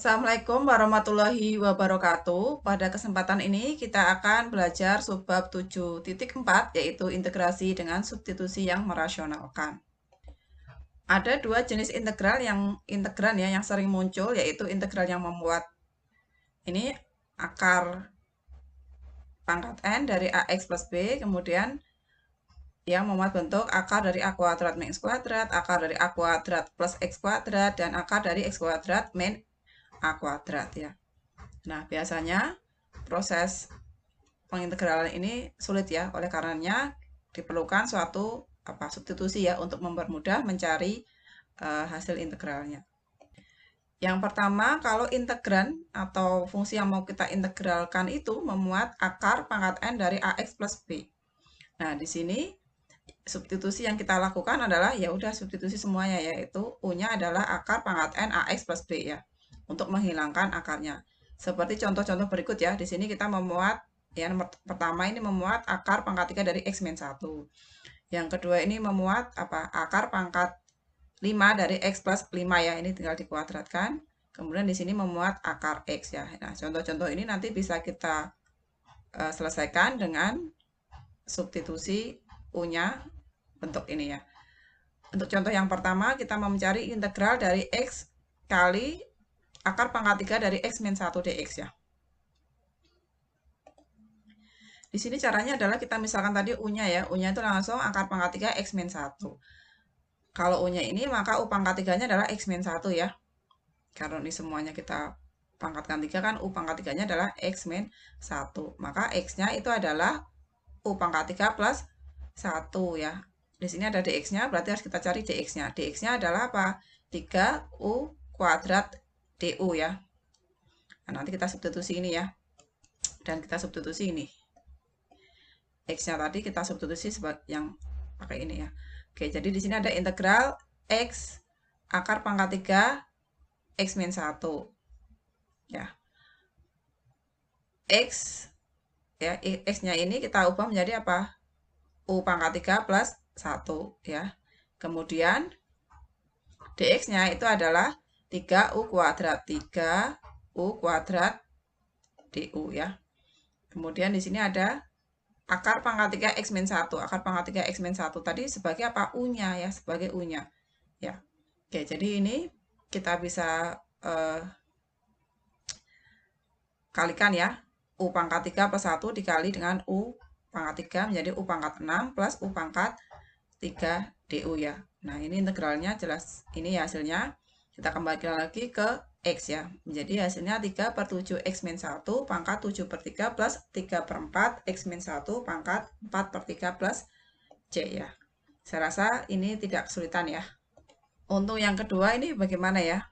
Assalamualaikum warahmatullahi wabarakatuh. Pada kesempatan ini kita akan belajar subbab 7.4 yaitu integrasi dengan substitusi yang merasionalkan. Ada dua jenis integran ya yang sering muncul yaitu integral yang memuat ini akar pangkat n dari ax plus b, kemudian yang memuat bentuk akar dari a kuadrat min x kuadrat, akar dari a kuadrat plus x kuadrat, dan akar dari x kuadrat min a kuadrat ya. Nah, biasanya proses pengintegralan ini sulit ya, oleh karenanya diperlukan suatu substitusi ya untuk mempermudah mencari hasil integralnya. Yang pertama, kalau integran atau fungsi yang mau kita integralkan itu memuat akar pangkat n dari ax plus b. Nah, di sini substitusi yang kita lakukan adalah ya udah substitusi semuanya, yaitu u-nya adalah akar pangkat n ax plus b ya, untuk menghilangkan akarnya. Seperti contoh-contoh berikut ya. Di sini kita memuat ya, pertama ini memuat akar pangkat 3 dari x min 1. Yang kedua ini memuat akar pangkat 5 dari x plus 5 ya. Ini tinggal dikuadratkan. Kemudian di sini memuat akar x ya. Nah, contoh-contoh ini nanti bisa kita selesaikan dengan substitusi u-nya bentuk ini ya. Untuk contoh yang pertama, kita mau mencari integral dari x kali akar pangkat 3 dari x min 1 dx ya. Di sini caranya adalah kita misalkan tadi u-nya ya. U-nya itu langsung akar pangkat 3 x min 1. Kalau u-nya ini, maka u pangkat 3-nya adalah x min 1 ya. Karena ini semuanya kita pangkatkan 3 kan, u pangkat 3-nya adalah x min 1. Maka x-nya itu adalah u pangkat 3 plus 1 ya. Di sini ada dx-nya, berarti harus kita cari dx-nya. Dx-nya adalah apa? 3u kuadrat du ya. Nah, nanti kita substitusi ini ya. Dan kita substitusi ini. X-nya tadi kita substitusi sebagai yang pakai ini ya. Oke, jadi di sini ada integral x akar pangkat 3 x min 1. Ya. X ya, x-nya ini kita ubah menjadi apa? U pangkat 3 plus 1 ya. Kemudian dx-nya itu adalah 3u kuadrat, 3u kuadrat du ya. Kemudian di sini ada akar pangkat 3 x min 1. Akar pangkat 3 x min 1 tadi sebagai apa? U-nya ya, sebagai U-nya. Ya. Oke, jadi ini kita bisa kalikan ya. U pangkat 3 plus 1 dikali dengan U pangkat 3 menjadi U pangkat 6 plus U pangkat 3 du ya. Nah, ini integralnya jelas. Ini ya hasilnya. Kita kembalikan lagi ke x ya. Menjadi hasilnya 3 per 7 x min 1 pangkat 7 per 3 plus 3 per 4 x min 1 pangkat 4 per 3 plus c ya. Saya rasa ini tidak kesulitan ya. Untuk yang kedua ini bagaimana ya?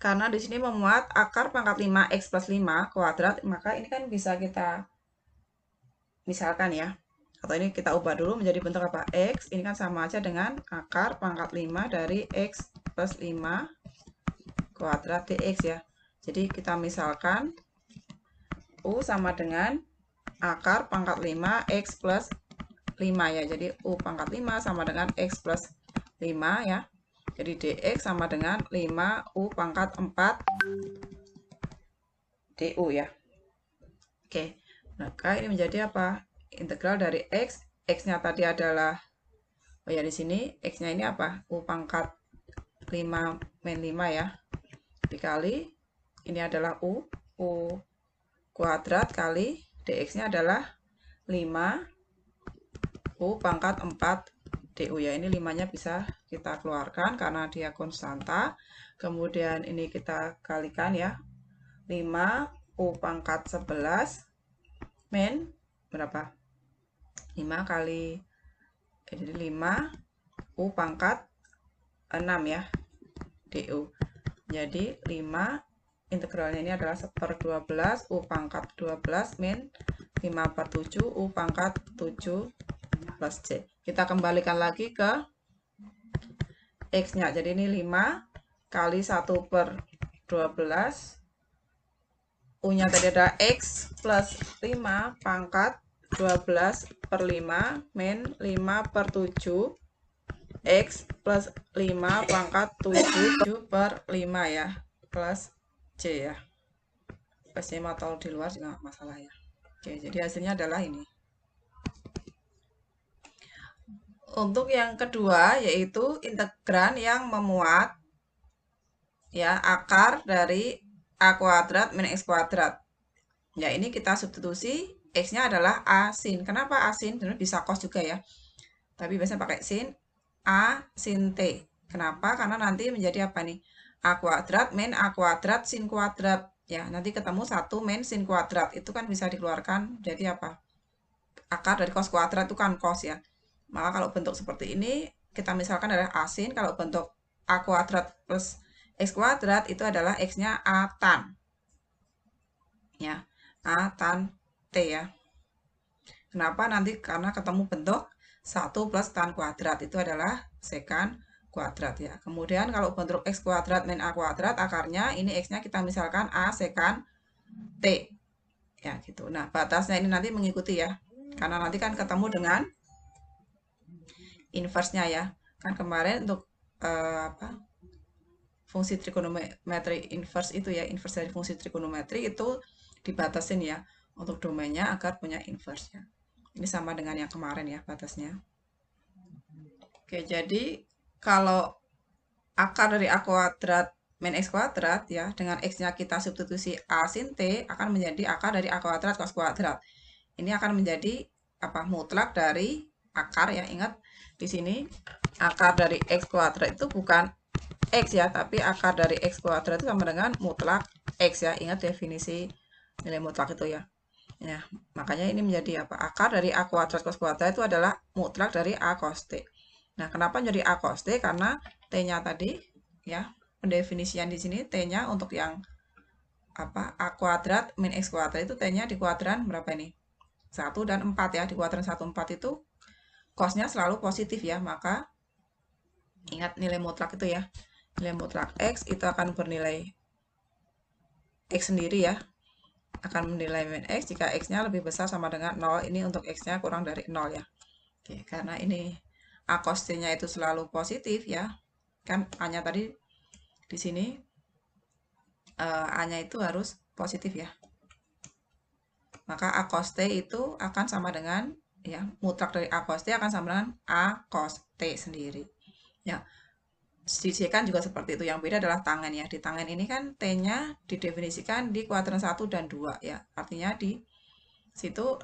Karena di sini memuat akar pangkat 5x plus 5 kuadrat, maka ini kan bisa kita misalkan ya. Atau ini kita ubah dulu menjadi bentuk apa? X, ini kan sama aja dengan akar pangkat 5 dari x plus 5 kuadrat dx ya. Jadi kita misalkan U sama dengan akar pangkat 5 x plus 5 ya. Jadi U pangkat 5 sama dengan x plus 5 ya. Jadi dx sama dengan 5u pangkat 4 du ya. Oke, maka ini menjadi apa? Integral dari x, x-nya tadi adalah, oh ya di sini x-nya ini apa? U pangkat 5 min 5 ya. Dikali, ini adalah u kuadrat kali dx-nya adalah 5u pangkat 4 du ya. Ini 5-nya bisa kita keluarkan karena dia konstanta. Kemudian ini kita kalikan ya. 5u pangkat 11 min berapa? 5 kali jadi 5u pangkat 6 ya du. Jadi 5 integralnya ini adalah 1/12 u pangkat 12 min 5 per 7 u pangkat 7 plus c. Kita kembalikan lagi ke x-nya. Jadi ini 5 kali 1/12. U-nya tadi ada x plus 5 pangkat 12/5 min 5 per 7 x plus 5 pangkat 7/5 ya. plus C ya. Pasti mau tahu di luar juga nggak masalah ya. Oke, jadi hasilnya adalah ini. Untuk yang kedua yaitu integran yang memuat ya akar dari A kuadrat min X kuadrat. Ya, ini kita substitusi X-nya adalah A sin. Kenapa A sin? Karena bisa cos juga ya. Tapi biasanya pakai sin A sin T. Kenapa? Karena nanti menjadi apa nih? A kuadrat min A kuadrat sin kuadrat. Ya, nanti ketemu 1 min sin kuadrat. Itu kan bisa dikeluarkan jadi apa? Akar dari cos kuadrat itu kan cos ya. Maka kalau bentuk seperti ini, kita misalkan adalah A sin. Kalau bentuk A kuadrat plus X kuadrat itu adalah X-nya A tan. Ya, A tan T ya. Kenapa? Nanti karena ketemu bentuk 1 plus tan kuadrat. Itu adalah sekant kuadrat ya. Kemudian kalau bentuk X kuadrat min A kuadrat, akarnya ini X-nya kita misalkan A sekant T. Ya gitu. Nah, batasnya ini nanti mengikuti ya. Karena nanti kan ketemu dengan inverse-nya ya. Kan kemarin untuk fungsi trigonometri inverse itu ya, inverse dari fungsi trigonometri itu dibatasin ya untuk domainnya agar punya inverse ya. Ini sama dengan yang kemarin ya batasnya. Oke, jadi kalau akar dari A kuadrat min X kuadrat ya, dengan X-nya kita substitusi A sin T akan menjadi akar dari A kuadrat cos kuadrat. Ini akan menjadi apa? Mutlak dari akar ya. Ingat di sini akar dari X kuadrat itu bukan X ya, tapi akar dari X kuadrat itu sama dengan mutlak X ya. Ingat definisi nilai mutlak itu ya. Ya, makanya ini menjadi apa? Akar dari A kuadrat cos kuadrat itu adalah mutlak dari A cos T. Nah, kenapa menjadi A cos T? Karena T-nya tadi ya, pendefinisian di sini T-nya untuk yang apa? A kuadrat min X kuadrat itu T-nya di kuadran berapa ini? 1 dan 4 ya. Di kuadran 1 4 itu cos-nya selalu positif ya, maka ingat nilai mutlak itu ya. Nilai mutlak X itu akan bernilai X sendiri ya. Akan menilai min X jika X-nya lebih besar sama dengan 0. Ini untuk X-nya kurang dari 0 ya. Oke, karena ini A cos T-nya itu selalu positif ya. Kan A-nya tadi di sini A-nya itu harus positif ya. Maka A cos T itu akan sama dengan ya, mutlak dari A cos T akan sama dengan A cos T sendiri. Ya. Sisikan juga seperti itu. Yang beda adalah tangan ya. Di tangan ini kan T-nya didefinisikan di kuadran 1 dan 2 ya. Artinya di situ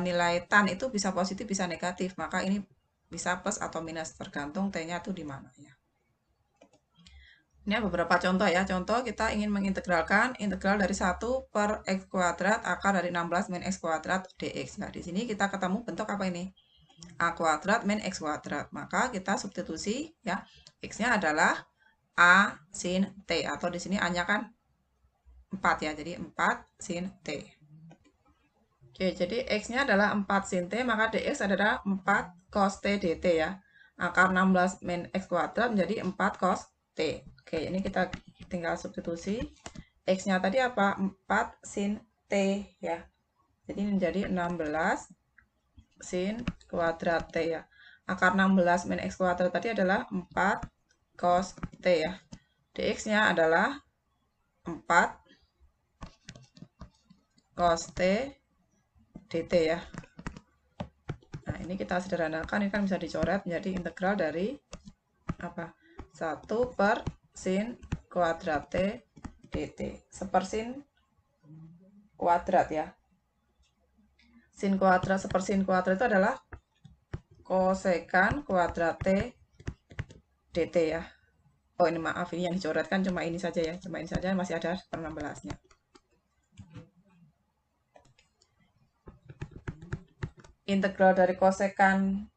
nilai tan itu bisa positif bisa negatif. Maka ini bisa plus atau minus tergantung T-nya itu di mana ya. Ini beberapa contoh ya. Contoh kita ingin mengintegralkan integral dari 1 per X kuadrat akar dari 16 min X kuadrat dx. Nah, di sini kita ketemu bentuk apa ini? A kuadrat min X kuadrat. Maka kita substitusi ya. X-nya adalah A sin T. Atau di sini A-nya kan 4 ya. Jadi 4 sin T. Oke, jadi X-nya adalah 4 sin T. Maka dx adalah 4 cos T dt ya. Akar 16 min X kuadrat menjadi 4 cos T. Oke, ini kita tinggal substitusi. X-nya tadi apa? 4 sin T ya. Jadi menjadi 16 sin kuadrat T ya. Akar 16 min X kuadrat tadi adalah 4 cos T ya. Dx-nya adalah 4 cos T dt ya. Nah, ini kita sederhanakan. Ini kan bisa dicoret menjadi integral dari apa? 1 per sin kuadrat T dt. Sepersin kuadrat ya. Sin kuadrat sepersin kuadrat itu adalah kosekan kuadrat T dt ya. Oh, ini maaf, ini yang dicoretkan cuma ini saja ya. Cuma ini saja, masih ada per 16-nya. Integral dari kosekan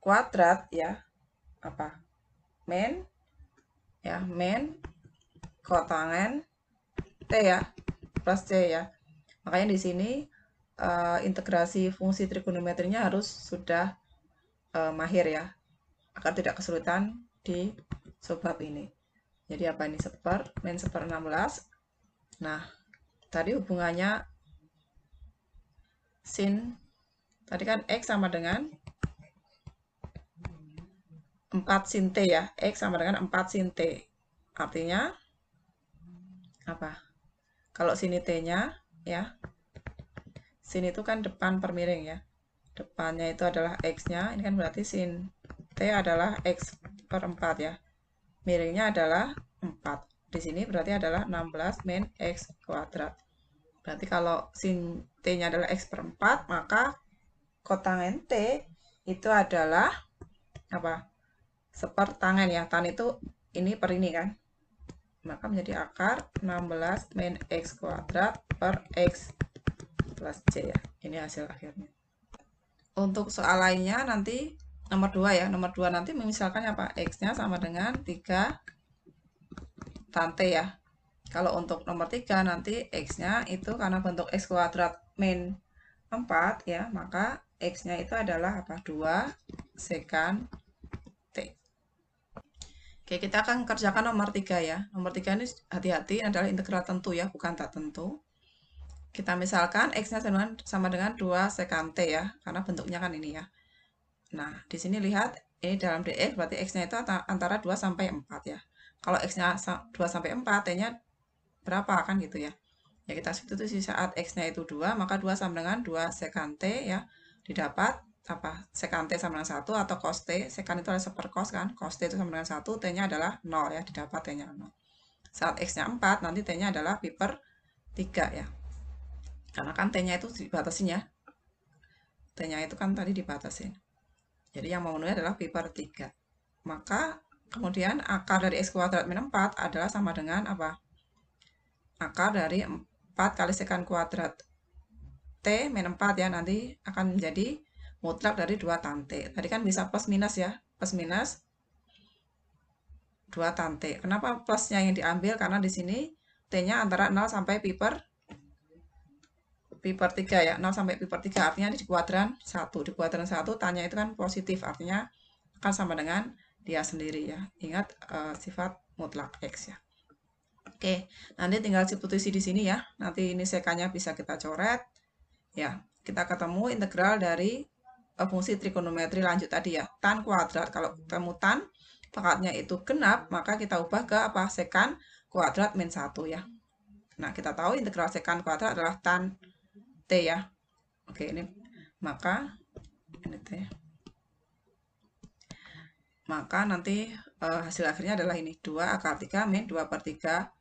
kuadrat ya. Apa? Min ya, min kotangen T ya, plus C ya. Makanya di sini integrasi fungsi trigonometrinya harus sudah mahir ya, agar tidak kesulitan di subbab ini. Jadi apa ini? Min seper 16. Nah, tadi hubungannya sin, tadi kan X sama dengan 4 sin T ya. X sama dengan 4 sin T. Artinya apa? Kalau sini T-nya ya, sin itu kan depan per miring ya. Depannya itu adalah X-nya, ini kan berarti sin T adalah X per 4 ya. Miringnya adalah 4. Di sini berarti adalah 16 min X kuadrat. Berarti kalau sin T-nya adalah X per 4, maka kotangen T itu adalah apa? Sepertangen ya. Tan itu ini per ini kan. Maka menjadi akar 16 min X kuadrat per X plus C ya. Ini hasil akhirnya. Untuk soal lainnya nanti nomor 2 ya. Nomor 2 nanti misalkan apa? X-nya sama dengan 3 tan T ya. Kalau untuk nomor 3 nanti X-nya itu karena bentuk X kuadrat min 4 ya, maka X-nya itu adalah apa? 2 sekan T. Oke, kita akan kerjakan nomor 3 ya. Nomor 3 ini hati-hati adalah integral tentu ya, bukan tak tentu. Kita misalkan X-nya sama dengan 2 sekan T ya, karena bentuknya kan ini ya. Nah, di sini lihat, ini dalam dx berarti X-nya itu antara 2 sampai 4 ya. Kalau X-nya 2 sampai 4, T-nya berapa kan gitu ya. Ya kita substitusi saat X-nya itu 2, maka 2 sama dengan 2 sekan T ya. Didapat apa? Sekan T sama dengan 1 atau cos T. Sekan itu adalah seper cos kan. Cos T itu sama dengan 1, T-nya adalah 0 ya. Didapat T-nya 0. Saat X-nya 4, nanti T-nya adalah pi per 3 ya. Karena kan T-nya itu dibatasin ya. T-nya itu kan tadi dibatasin. Jadi yang memenuhi adalah pi per 3. Maka kemudian akar dari X kuadrat min 4 adalah sama dengan apa? Akar dari 4 kali sekan kuadrat T min 4 ya. Nanti akan menjadi mutlak dari 2 tan T. Tadi kan bisa plus minus ya. Plus minus 2 tan T. Kenapa plusnya yang diambil? Karena di sini T-nya antara 0 sampai pi per 3 ya. 0 sampai pi per 3 artinya di kuadran 1. Di kuadran 1 tanya itu kan positif. Artinya akan sama dengan dia sendiri ya. Ingat sifat mutlak X ya. Oke, nanti tinggal substitusi di sini ya. Nanti ini sekannya bisa kita coret. Ya, kita ketemu integral dari fungsi trigonometri lanjut tadi ya. Tan kuadrat. Kalau ketemu tan, pangkatnya itu genap, maka kita ubah ke apa? Sekan kuadrat min 1 ya. Nah, kita tahu integral sekan kuadrat adalah tan T ya. Oke, ini maka ini T. Maka nanti hasil akhirnya adalah ini 2 akar 3 min 2 per 3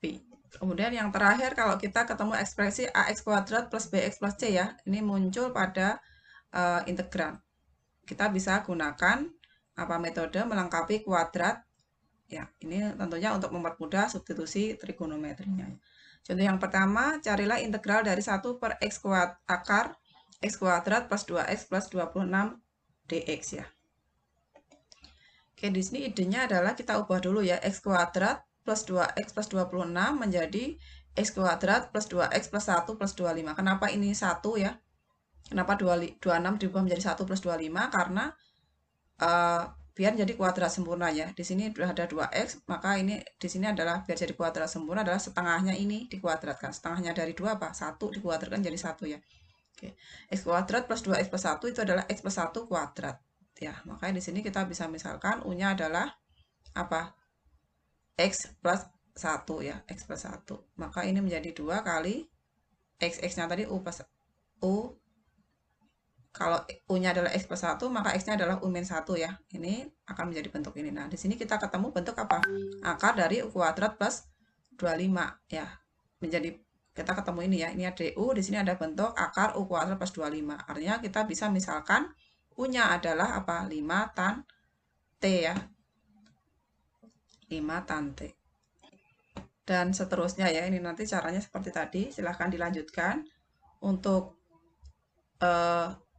pi. Kemudian yang terakhir kalau kita ketemu ekspresi ax kuadrat plus bx plus c ya, ini muncul pada integran. Kita bisa gunakan apa metode melengkapi kuadrat ya. Ini tentunya untuk mempermudah substitusi trigonometrinya. Contoh yang pertama, carilah integral dari 1 per x kuadrat akar x kuadrat plus 2x plus 26 dx ya. Oke, di sini idenya adalah kita ubah dulu ya x kuadrat plus 2x plus 26 menjadi x kuadrat plus 2x plus 1 plus 25. Kenapa ini 1 ya? Kenapa 26 diubah menjadi 1 plus 25? Karena biar jadi kuadrat sempurna ya. Di sini sudah ada 2x, maka ini di sini adalah biar jadi kuadrat sempurna adalah setengahnya ini dikuadratkan. Setengahnya dari 2 apa? 1 dikuadratkan jadi 1 ya. Oke. X kuadrat plus 2x plus 1 itu adalah x plus 1 kuadrat. Ya, makanya di sini kita bisa misalkan U-nya adalah apa? X plus 1 ya, X plus 1. Maka ini menjadi 2 kali X-nya tadi U plus U. Kalau U-nya adalah X plus 1, maka X-nya adalah U min 1 ya. Ini akan menjadi bentuk ini. Nah, di sini kita ketemu bentuk apa? Akar dari U kuadrat plus 25 ya. Menjadi kita ketemu ini ya. Ini ada U, di sini ada bentuk akar U kuadrat plus 25. Artinya kita bisa misalkan U-nya adalah apa? 5 tan T ya. 5 tan T. Dan seterusnya ya, ini nanti caranya seperti tadi. Silahkan dilanjutkan. Untuk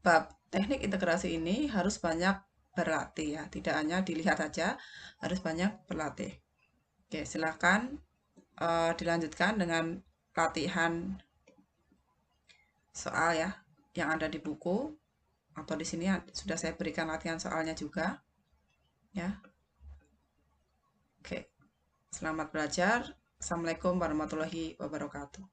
bab teknik integrasi ini harus banyak berlatih ya. Tidak hanya dilihat saja, harus banyak berlatih. Oke, silahkan dilanjutkan dengan latihan soal ya yang ada di buku. Atau di sini sudah saya berikan latihan soalnya juga. Ya. Oke. Selamat belajar. Assalamualaikum warahmatullahi wabarakatuh.